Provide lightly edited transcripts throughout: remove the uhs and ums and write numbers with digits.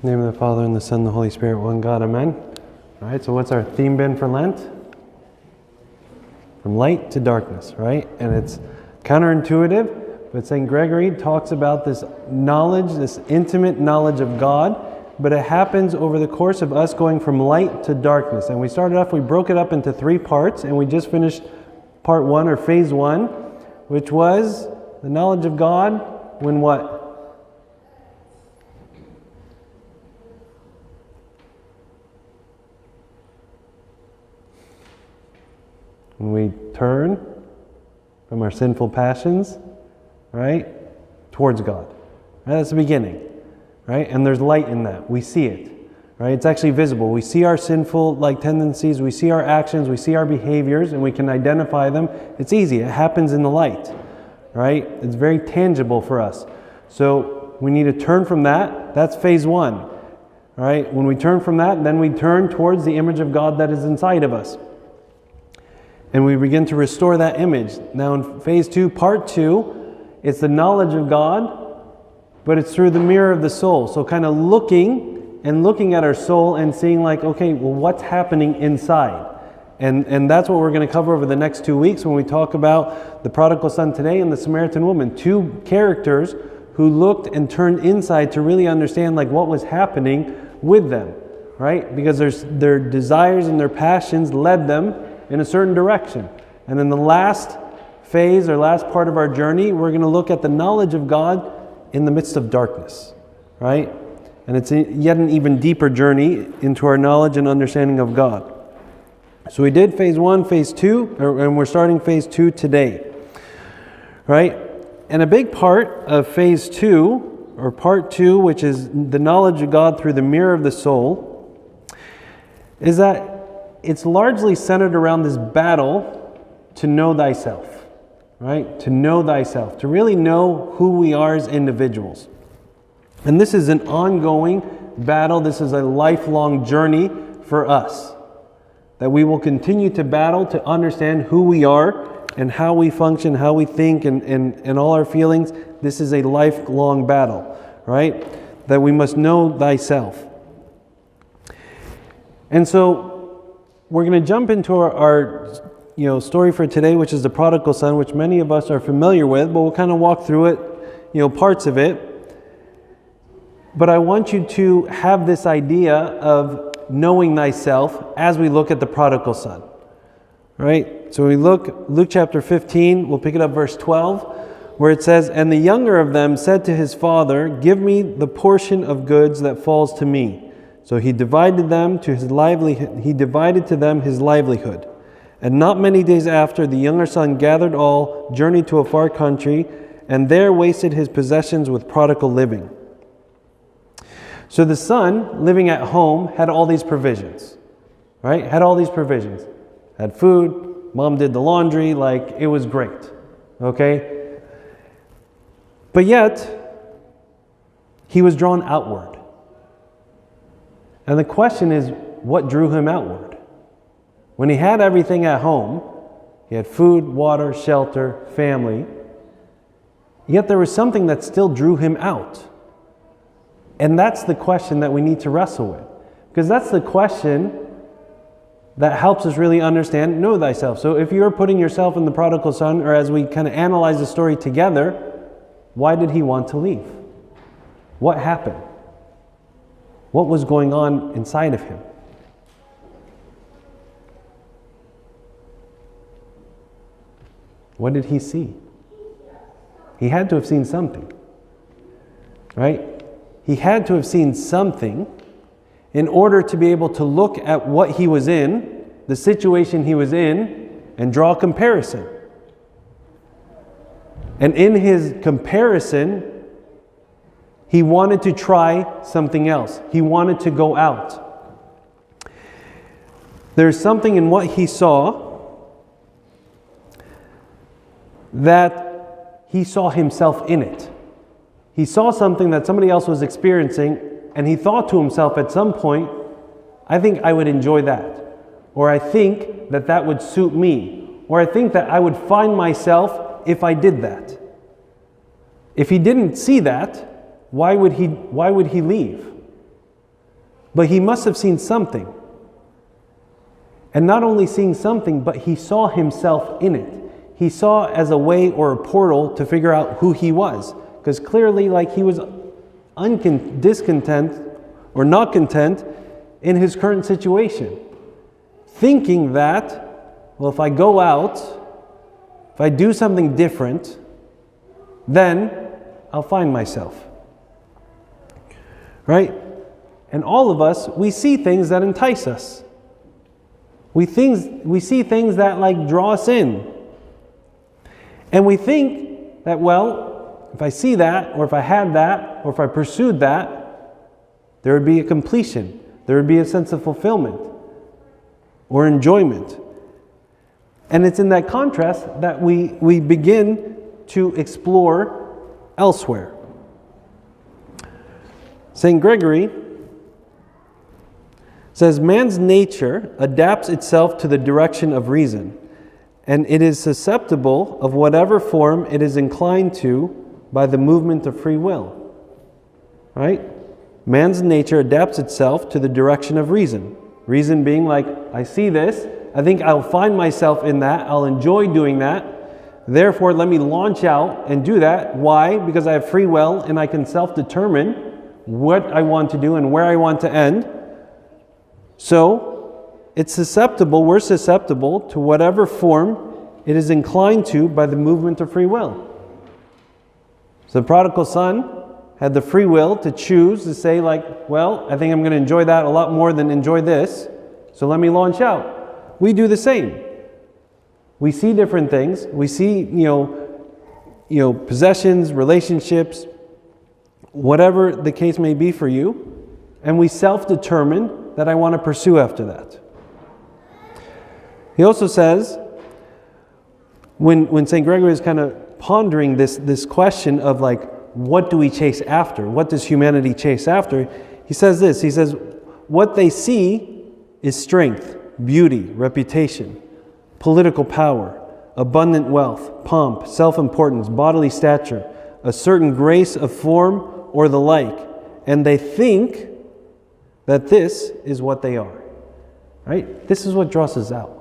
In the name of the Father, and the Son, and the Holy Spirit, one God, amen. All right, so what's our theme been for Lent? From light to darkness, right? And it's counterintuitive, but St. Gregory talks about this knowledge, this intimate knowledge of God, but it happens over the course of us going from light to darkness. And we started off, we broke it up into 3 parts, and we just finished part 1, or phase 1, which was the knowledge of God when what? When we turn from our sinful passions, right, towards God. Right? That's the beginning, right? And there's light in that. We see it, right? It's actually visible. We see our sinful tendencies, we see our actions, we see our behaviors, and we can identify them. It's easy. It happens in the light, right? It's very tangible for us. So we need to turn from that. That's phase 1, all right? When we turn from that, then we turn towards the image of God that is inside of us. And we begin to restore that image. Now in phase 2, part 2, it's the knowledge of God, but it's through the mirror of the soul. So kind of looking at our soul and seeing like, okay, well, what's happening inside? And that's what we're going to cover over the next 2 weeks when we talk about the prodigal son today and the Samaritan woman. 2 characters who looked and turned inside to really understand like what was happening with them, right? Because their desires and their passions led them in a certain direction. And in the last phase or last part of our journey, we're going to look at the knowledge of God in the midst of darkness, right? And it's yet an even deeper journey into our knowledge and understanding of God. So we did phase 1, phase 2, and we're starting phase 2 today, right? And a big part of phase 2, or part 2, which is the knowledge of God through the mirror of the soul, is that it's largely centered around this battle to know thyself, right? To know thyself, to really know who we are as individuals. And this is an ongoing battle. This is a lifelong journey for us, that we will continue to battle to understand who we are and how we function, how we think, and all our feelings. This is a lifelong battle, right? That we must know thyself. And so we're going to jump into our story for today, which is the prodigal son, which many of us are familiar with, but we'll kind of walk through it, parts of it. But I want you to have this idea of knowing thyself as we look at the prodigal son, right? So we look, Luke chapter 15, we'll pick it up verse 12, where it says, "And the younger of them said to his father, 'Give me the portion of goods that falls to me.' So he divided to them his livelihood. And not many days after, the younger son gathered all, journeyed to a far country, and there wasted his possessions with prodigal living." So the son, living at home, had all these provisions, right? Had all these provisions. Had food, mom did the laundry, it was great, okay? But yet, he was drawn outward. And the question is, what drew him outward? When he had everything at home, he had food, water, shelter, family, yet there was something that still drew him out. And that's the question that we need to wrestle with. Because that's the question that helps us really understand, know thyself. So if you're putting yourself in the prodigal son, or as we kind of analyze the story together, why did he want to leave? What happened? What was going on inside of him? What did he see? He had to have seen something, right? He had to have seen something in order to be able to look at what he was in, the situation he was in, and draw a comparison. And in his comparison, he wanted to try something else. He wanted to go out. There's something in what he saw that he saw himself in it. He saw something that somebody else was experiencing, and he thought to himself at some point, I think I would enjoy that. Or I think that that would suit me. Or I think that I would find myself if I did that. If he didn't see that, why would he leave? But he must have seen something. And not only seeing something, but he saw himself in it. He saw as a way or a portal to figure out who he was. Because clearly, like, he was discontent or not content in his current situation. Thinking that, well, if I go out, if I do something different, then I'll find myself. Right? And all of us, we see things that entice us. We see things that like draw us in. And we think that, well, if I see that, or if I had that, or if I pursued that, there would be a completion. There would be a sense of fulfillment or enjoyment. And it's in that contrast that we begin to explore elsewhere. St. Gregory says, man's nature adapts itself to the direction of reason, and it is susceptible of whatever form it is inclined to by the movement of free will. Right? Man's nature adapts itself to the direction of reason. Reason being like, I see this, I think I'll find myself in that, I'll enjoy doing that, therefore let me launch out and do that. Why? Because I have free will and I can self-determine what I want to do and where I want to end. So, we're susceptible to whatever form it is inclined to by the movement of free will. So the prodigal son had the free will to choose to say like, well, I think I'm going to enjoy that a lot more than enjoy this, so let me launch out. We do the same. We see different things. We see, possessions, relationships, whatever the case may be for you, and we self-determine that I want to pursue after that. He also says, when St. Gregory is kind of pondering this question of like, what do we chase after? What does humanity chase after? He says this, he says, what they see is strength, beauty, reputation, political power, abundant wealth, pomp, self-importance, bodily stature, a certain grace of form or the like, and they think that this is what they are. Right? This is what draws us out.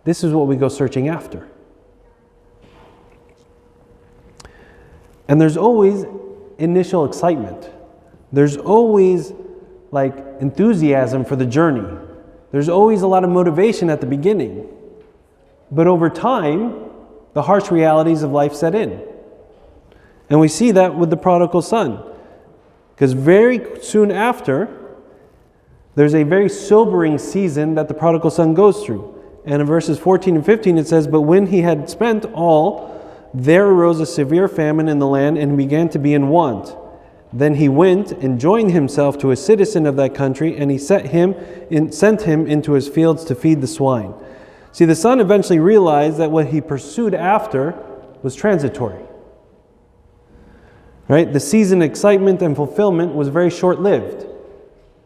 This is what we go searching after. And there's always initial excitement. There's always like enthusiasm for the journey. There's always a lot of motivation at the beginning. But over time, the harsh realities of life set in. And we see that with the prodigal son. Because very soon after, there's a very sobering season that the prodigal son goes through. And in verses 14 and 15 it says, but when he had spent all, there arose a severe famine in the land, and he began to be in want. Then he went and joined himself to a citizen of that country, and he sent him into his fields to feed the swine. See, the son eventually realized that what he pursued after was transitory. Right? The season of excitement and fulfillment was very short-lived.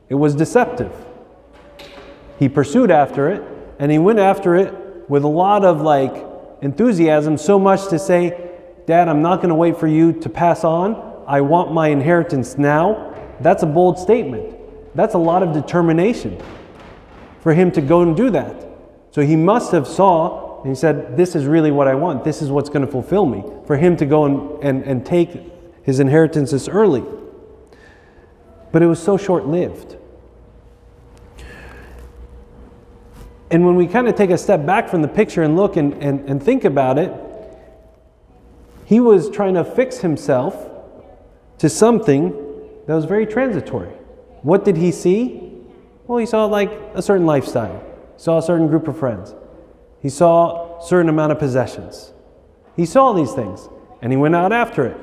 It was deceptive. He pursued after it, and he went after it with a lot of enthusiasm, so much to say, Dad, I'm not going to wait for you to pass on. I want my inheritance now. That's a bold statement. That's a lot of determination for him to go and do that. So he must have saw, and he said, this is really what I want. This is what's going to fulfill me. For him to go and take his inheritance this early. But it was so short-lived. And when we kind of take a step back from the picture and look and think about it, he was trying to fix himself to something that was very transitory. What did he see? Well, he saw a certain lifestyle. He saw a certain group of friends. He saw a certain amount of possessions. He saw these things, and he went out after it.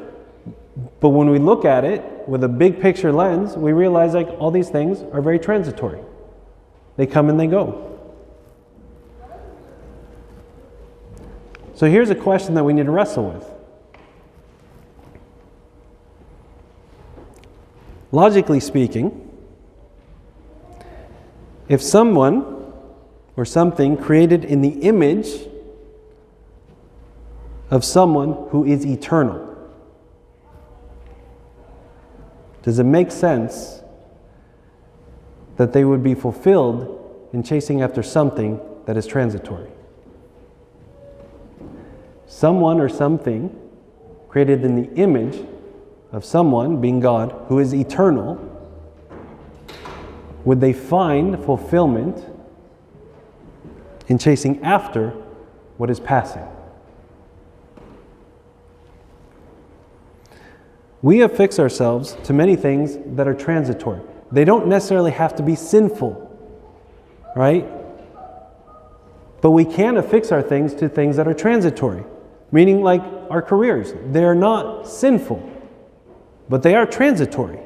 But when we look at it with a big picture lens, we realize all these things are very transitory. They come and they go. So here's a question that we need to wrestle with. Logically speaking, if someone or something created in the image of someone who is eternal, does it make sense that they would be fulfilled in chasing after something that is transitory. Someone or something created in the image of someone, being God, who is eternal, would they find fulfillment in chasing after what is passing? We affix ourselves to many things that are transitory. They don't necessarily have to be sinful, right? But we can affix our things to things that are transitory, meaning like our careers. They are not sinful, but they are transitory.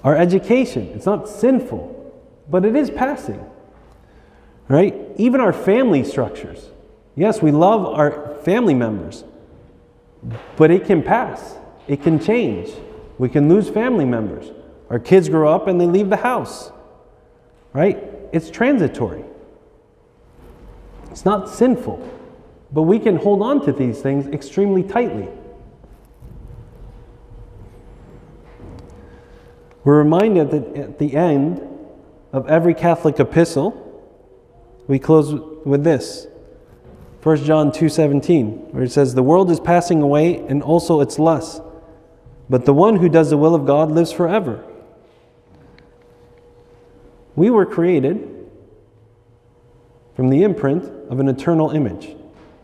Our education, it's not sinful, but it is passing, right? Even our family structures. Yes, we love our family members, but it can pass. It can change. We can lose family members. Our kids grow up and they leave the house, right? It's transitory. It's not sinful, but we can hold on to these things extremely tightly. We're reminded that at the end of every Catholic epistle, we close with this. 1 John 2:17, where it says, "The world is passing away and also its lusts, but the one who does the will of God lives forever." We were created from the imprint of an eternal image.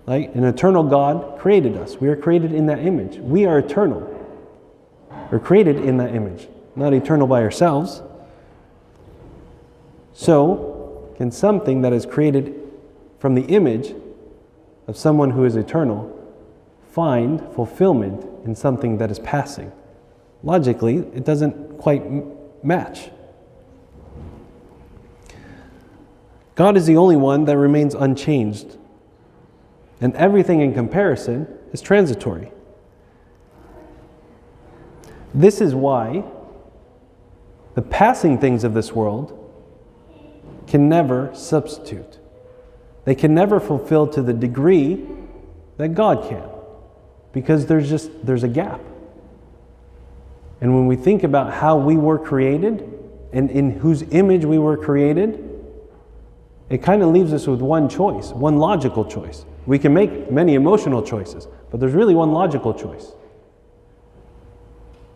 Right? An eternal God created us. We are created in that image. We are eternal. We're created in that image, not eternal by ourselves. So, can something that is created from the image of someone who is eternal find fulfillment in something that is passing? Logically, it doesn't quite match. God is the only one that remains unchanged, and everything in comparison is transitory. This is why the passing things of this world can never substitute. They can never fulfill to the degree that God can, because there's a gap. And when we think about how we were created and in whose image we were created, it kind of leaves us with one choice, one logical choice. We can make many emotional choices, but there's really one logical choice: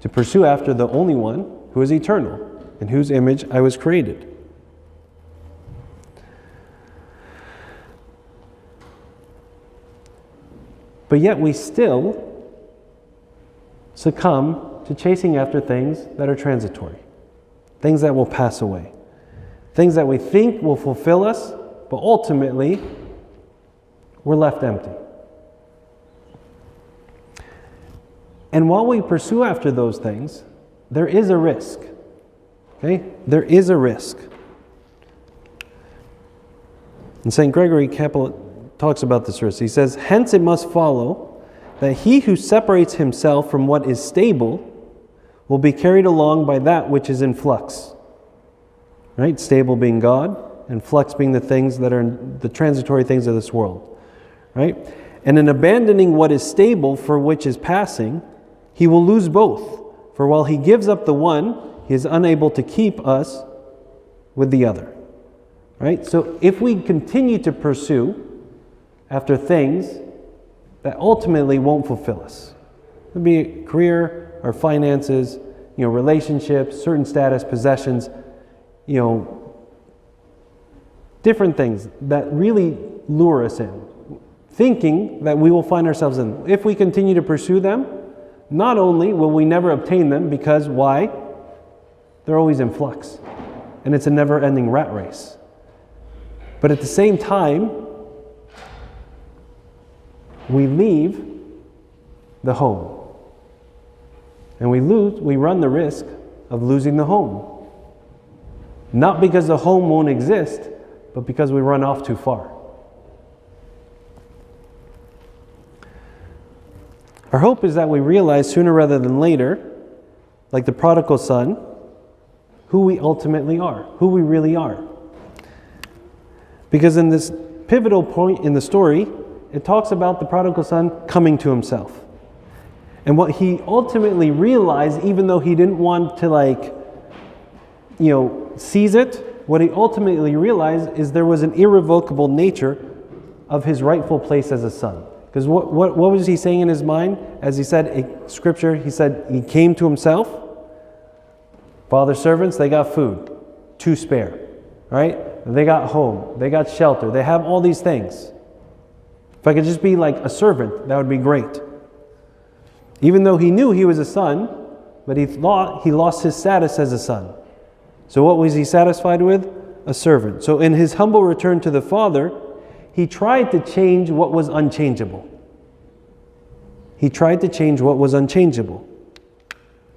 to pursue after the only one who is eternal, in whose image I was created. But yet we still succumb to chasing after things that are transitory, things that will pass away, things that we think will fulfill us, but ultimately we're left empty. And while we pursue after those things, there is a risk. Okay? There is a risk. And St. Gregory Capellet talks about this risk. He says, "Hence it must follow that he who separates himself from what is stable will be carried along by that which is in flux." Right? Stable being God, and flux being the things that are the transitory things of this world. Right? And in abandoning what is stable for which is passing, he will lose both. For while he gives up the one, he is unable to keep us with the other. Right? So if we continue to pursue after things that ultimately won't fulfill us, it could be a career, our finances, relationships, certain status, possessions, different things that really lure us in, thinking that we will find ourselves in. If we continue to pursue them, not only will we never obtain them, because why? They're always in flux, and it's a never-ending rat race. But at the same time, we leave the home, and we run the risk of losing the home. Not because the home won't exist, but because we run off too far. Our hope is that we realize sooner rather than later, like the prodigal son, who we ultimately are, who we really are. Because in this pivotal point in the story, it talks about the prodigal son coming to himself. And what he ultimately realized, even though he didn't want to sees it, what he ultimately realized is there was an irrevocable nature of his rightful place as a son. Because what was he saying in his mind? As he said in Scripture, he said he came to himself. Father's servants, they got food, to spare, right? They got home, they got shelter, they have all these things. If I could just be like a servant, that would be great. Even though he knew he was a son, but he thought he lost his status as a son. So what was he satisfied with? A servant. So in his humble return to the Father, he tried to change what was unchangeable. He tried to change what was unchangeable.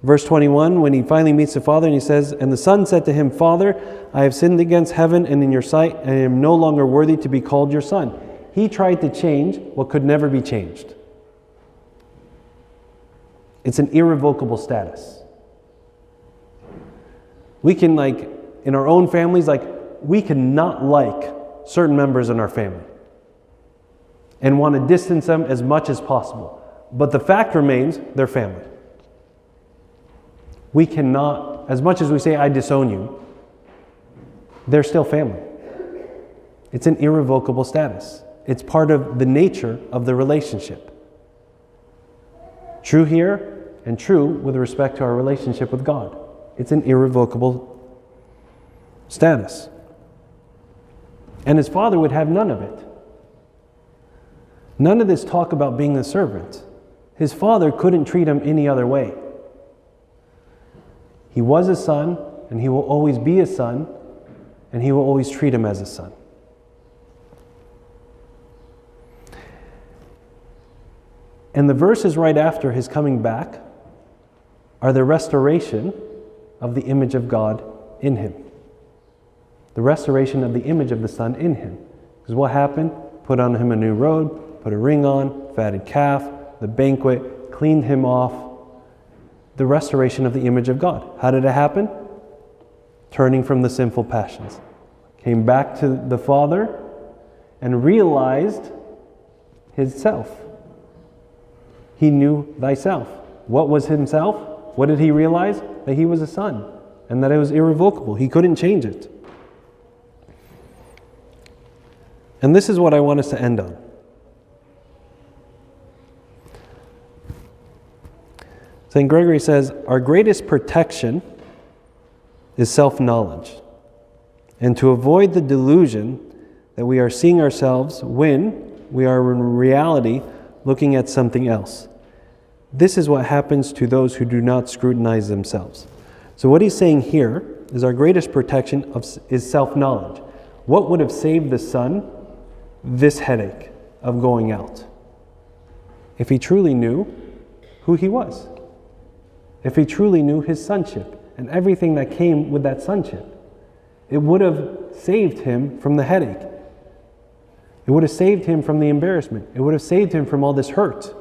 Verse 21, when he finally meets the Father, and he says, "And the Son said to him, Father, I have sinned against heaven and in your sight, and I am no longer worthy to be called your son." He tried to change what could never be changed. It's an irrevocable status. We can, in our own families, we cannot like certain members in our family and want to distance them as much as possible. But the fact remains, they're family. We cannot, as much as we say, I disown you, they're still family. It's an irrevocable status. It's part of the nature of the relationship. True here and true with respect to our relationship with God. It's an irrevocable status. And his Father would have none of it. None of this talk about being a servant. His Father couldn't treat him any other way. He was a son, and he will always be a son, and he will always treat him as a son. And the verses right after his coming back are the restoration of the image of God in him. The restoration of the image of the Son in him. Because what happened? Put on him a new robe, put a ring on, fatted calf, the banquet, cleaned him off. The restoration of the image of God. How did it happen? Turning from the sinful passions. Came back to the Father and realized his self. He knew thyself. What was himself? What did he realize? That he was a son and that it was irrevocable. He couldn't change it. And this is what I want us to end on. St. Gregory says, our greatest protection is self-knowledge, and to avoid the delusion that we are seeing ourselves when we are in reality looking at something else. This is what happens to those who do not scrutinize themselves. So what he's saying here is our greatest protection is self-knowledge. What would have saved the son this headache of going out? If he truly knew who he was. If he truly knew his sonship and everything that came with that sonship. It would have saved him from the headache. It would have saved him from the embarrassment. It would have saved him from all this hurt.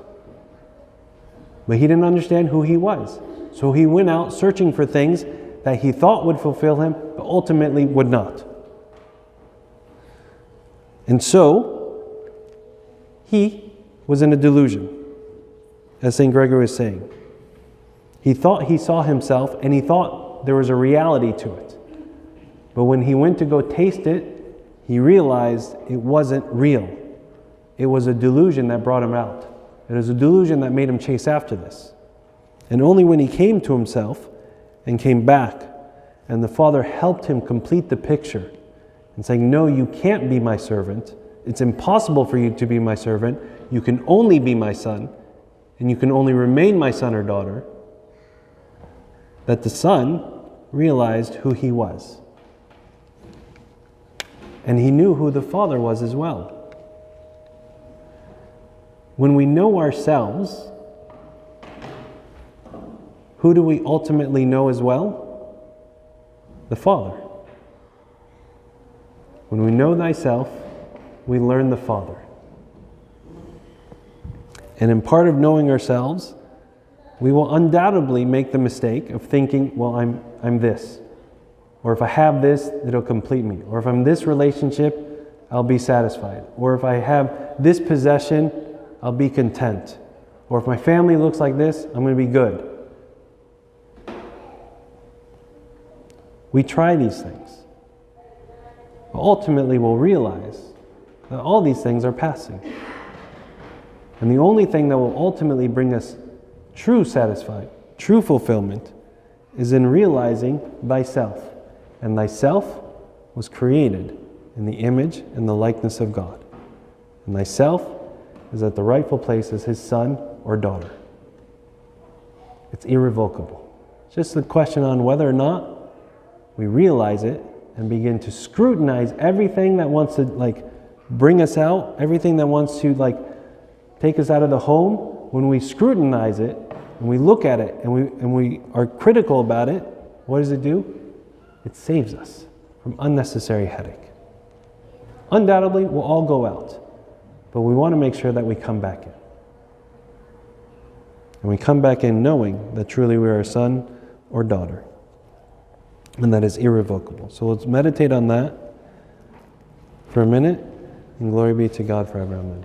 But he didn't understand who he was. So he went out searching for things that he thought would fulfill him, but ultimately would not. And so, he was in a delusion, as St. Gregory was saying. He thought he saw himself, and he thought there was a reality to it. But when he went to go taste it, he realized it wasn't real. It was a delusion that brought him out. It was a delusion that made him chase after this. And only when he came to himself and came back, and the Father helped him complete the picture and saying, no, you can't be my servant. It's impossible for you to be my servant. You can only be my son, and you can only remain my son or daughter. That the son realized who he was. And he knew who the Father was as well. When we know ourselves, who do we ultimately know as well? The Father. When we know thyself, we learn the Father. And in part of knowing ourselves, we will undoubtedly make the mistake of thinking, well, I'm this. Or if I have this, it'll complete me. Or if I'm this relationship, I'll be satisfied. Or if I have this possession, I'll be content. Or if my family looks like this, I'm going to be good. We try these things. But ultimately, we'll realize that all these things are passing. And the only thing that will ultimately bring us true satisfaction, true fulfillment, is in realizing thyself. And thyself was created in the image and the likeness of God. And thyself is at the rightful place as his son or daughter. It's irrevocable. It's just a question on whether or not we realize it and begin to scrutinize everything that wants to bring us out, everything that wants to take us out of the home. When we scrutinize it and we look at it and we are critical about it, what does it do? It saves us from unnecessary headache. Undoubtedly, we'll all go out, but we want to make sure that we come back in. And we come back in knowing that truly we are a son or daughter, and that is irrevocable. So let's meditate on that for a minute, and glory be to God forever. Amen.